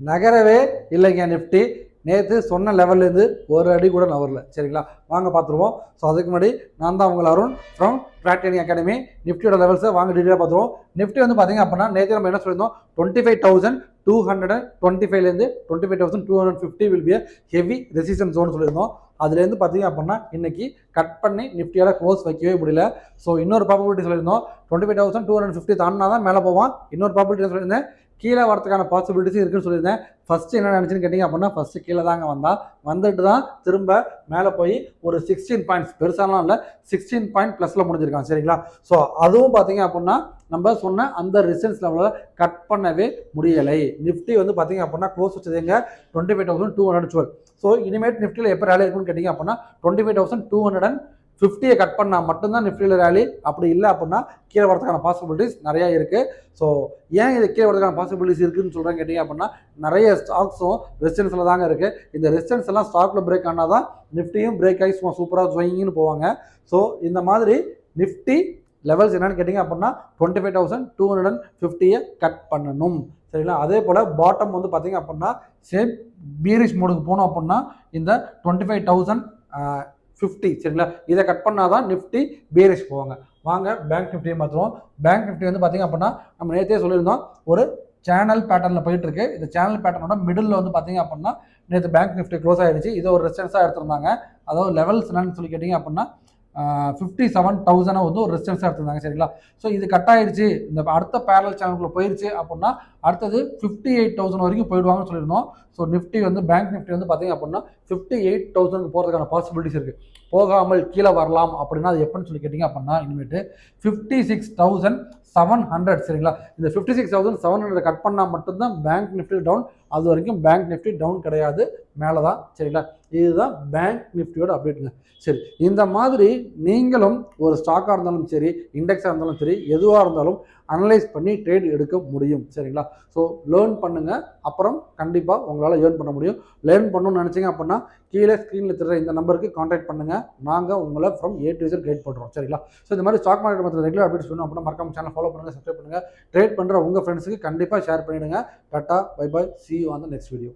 நகரவே இல்லைங்க நிஃப்டி. நேற்று சொன்ன லெவல்லேருந்து ஒரு அடி கூட நகரல. சரிங்களா, வாங்க பார்த்துருவோம். ஸோ அதுக்கு முன்னாடி நான் தான் உங்கள் Arun from track trading academy. நிஃப்டியோட லெவல்ஸை வாங்க டீட்டெயிலாக பார்த்துருவோம். நிஃப்டி வந்து பார்த்தீங்க அப்படின்னா நேற்று நம்ம என்ன சொல்லியிருந்தோம், 25,225லேருந்து 25,250 will be heavy resistance zone சொல்லியிருந்தோம். அதுலேருந்து பார்த்தீங்க அப்படின்னா இன்னைக்கு கட் பண்ணி நிஃப்டியால் க்ளோஸ் வைக்கவே முடியல. ஸோ இன்னொரு ப்ராபபிலிட்டி சொல்லியிருந்தோம், 25,250 தாண்டினா தான் மேலே போவான். இன்னொரு ப்ராபபிலிட்டி சொல்லியிருந்தேன், கீழே வரதுக்கான பாசிபிலிட்டிஸ் இருக்குன்னு சொல்லியிருந்தேன். ஃபஸ்ட்டு என்ன நினச்சின்னு கேட்டிங்க அப்படின்னா, ஃபஸ்ட்டு கீழே தாங்க வந்துட்டு தான் திரும்ப மேலே போய் ஒரு 16 பாயிண்ட்ஸ், பெருசாலாம் இல்லை, 16 பாயிண்ட் ப்ளஸில் முடிஞ்சிருக்கான். சரிங்களா, ஸோ அதுவும் பார்த்தீங்க அப்படின்னா நம்ம சொன்ன அந்த ரெசிஸ்டன்ஸ் லெவலில் கட் பண்ணவே முடியலை. நிஃப்டி வந்து பார்த்தீங்க அப்படின்னா க்ளோஸ் வச்சது எங்க 25,212. ஸோ இனிமேட் நிஃப்டியில் எப்போ ரேலி இருக்குன்னு கேட்டிங்க அப்படின்னா 25,250 கட் பண்ணால் மட்டும்தான் நிஃப்டியில் ரேலி. அப்படி இல்லை அப்படின்னா கீழே வரதுக்கான பாசிபிலிட்டிஸ் நிறையா இருக்குது. ஸோ ஏன் இது கீழே வரதுக்கான பாசிபிலிட்டிஸ் இருக்குதுன்னு சொல்கிறேன் கேட்டிங்க அப்படின்னா, நிறைய ஸ்டாக்ஸும் ரெசிஸ்டன்ஸில் தாங்க இருக்குது. இந்த ரெசிஸ்டன்ஸ் எல்லாம் ஸ்டாக்கில் பிரேக் ஆனால் தான் நிஃப்டியும் பிரேக் ஆகி சும்மா சூப்பராக ஜொயின்னு போவாங்க. ஸோ இந்த மாதிரி நிஃப்டி லெவல்ஸ் என்னன்னு கேட்டிங்க அப்படின்னா 25,250 கட் பண்ணணும். சரிங்களா, அதே போல் பாட்டம் வந்து பார்த்தீங்க அப்படின்னா சேம் பீரிஷ் மோடுக்கு போனோம் அப்படின்னா இந்த 25,050. சரிங்களா, இதை கட் பண்ணால் தான் நிஃப்டி பீரிஷ் போவாங்க. வாங்க பேங்க் நிஃப்டியை மாற்றுவோம். பேங்க் நிஃப்டி வந்து பார்த்தீங்க அப்படின்னா நம்ம நேற்றே சொல்லியிருந்தோம், ஒரு சேனல் பேட்டர்னில் போயிட்டு இருக்கு. இந்த சேனல் பேட்டர்னோட மிடில் வந்து பார்த்தீங்க அப்படின்னா நேற்று பேங்க் நிஃப்டி க்ளோஸ் ஆகிடுச்சு. இதை ஒரு ரெசிஸ்டன்ஸாக எடுத்திருந்தாங்க. அதாவது லெவல்ஸ் என்னன்னு சொல்லி கேட்டிங்க அப்படின்னா 57,000 வந்து ஒரு ரெசிஸ்டன்ஸாக எடுத்திருந்தாங்க. சரிங்களா, ஸோ இது கட் ஆகிடுச்சு, இந்த அடுத்த பேரல் சேனலுக்குள்ள போயிடுச்சு அப்படின்னா அடுத்தது 58,000 வரைக்கும் போயிடுவாங்கன்னு சொல்லியிருந்தோம். ஸோ நிஃப்டி வந்து பேங்க் நிஃப்டி வந்து பார்த்தீங்க அப்படின்னா 58,000 போகிறதுக்கான பாசிபிலிட்டிஸ் இருக்குது. போகாமல் கீழே வரலாம் அப்படின்னா அது எப்படின்னு சொல்லி கேட்டிங்க அப்படின்னா இனிமேட்டு 56,700. சரிங்களா, இந்த 56,700 கட் பண்ணால் மட்டும்தான் பேங்க் நிஃப்டி டவுன். அது வரைக்கும் பேங்க் நிஃப்டி டவுன் கிடையாது, மேலே தான். சரிங்களா, இதுதான் பேங்க் நிஃப்டியோட அப்டேட்டுங்க. சரி, இந்த மாதிரி நீங்களும் ஒரு ஸ்டாக்காக இருந்தாலும் சரி, இண்டெக்ஸாக இருந்தாலும் சரி, எதுவாக இருந்தாலும் அனலைஸ் பண்ணி ட்ரேட் எடுக்க முடியும். சரிங்களா, ஸோ லேர்ன் பண்ணுங்கள், அப்புறம் கண்டிப்பாக உங்களால் ஏர்ன் பண்ண முடியும். லேர்ன் பண்ணணும்னு நினச்சிங்க அப்படின்னா கீழே ஸ்க்ரீனில் தெரிகிற இந்த நம்பருக்கு கான்டாக்ட் பண்ணுங்கள். நாங்கள் உங்களை from A to Z guide பண்ணுறோம். சரிங்களா, ஸோ இந்த மாதிரி ஸ்டாக் மார்க்கெட் மற்ற ரெகுலர் அப்டேட்ஸ் வேணும் அப்படின்னா மறக்காம சேனல் ஃபாலோ பண்ணுங்கள், சப்ஸ்கிரைப் பண்ணுங்கள். ட்ரேட் பண்ணுற உங்கள் ஃப்ரெண்ட்ஸுக்கு கண்டிப்பாக ஷேர் பண்ணிவிடுங்க. டாட்டா, bye bye, see you on the next video.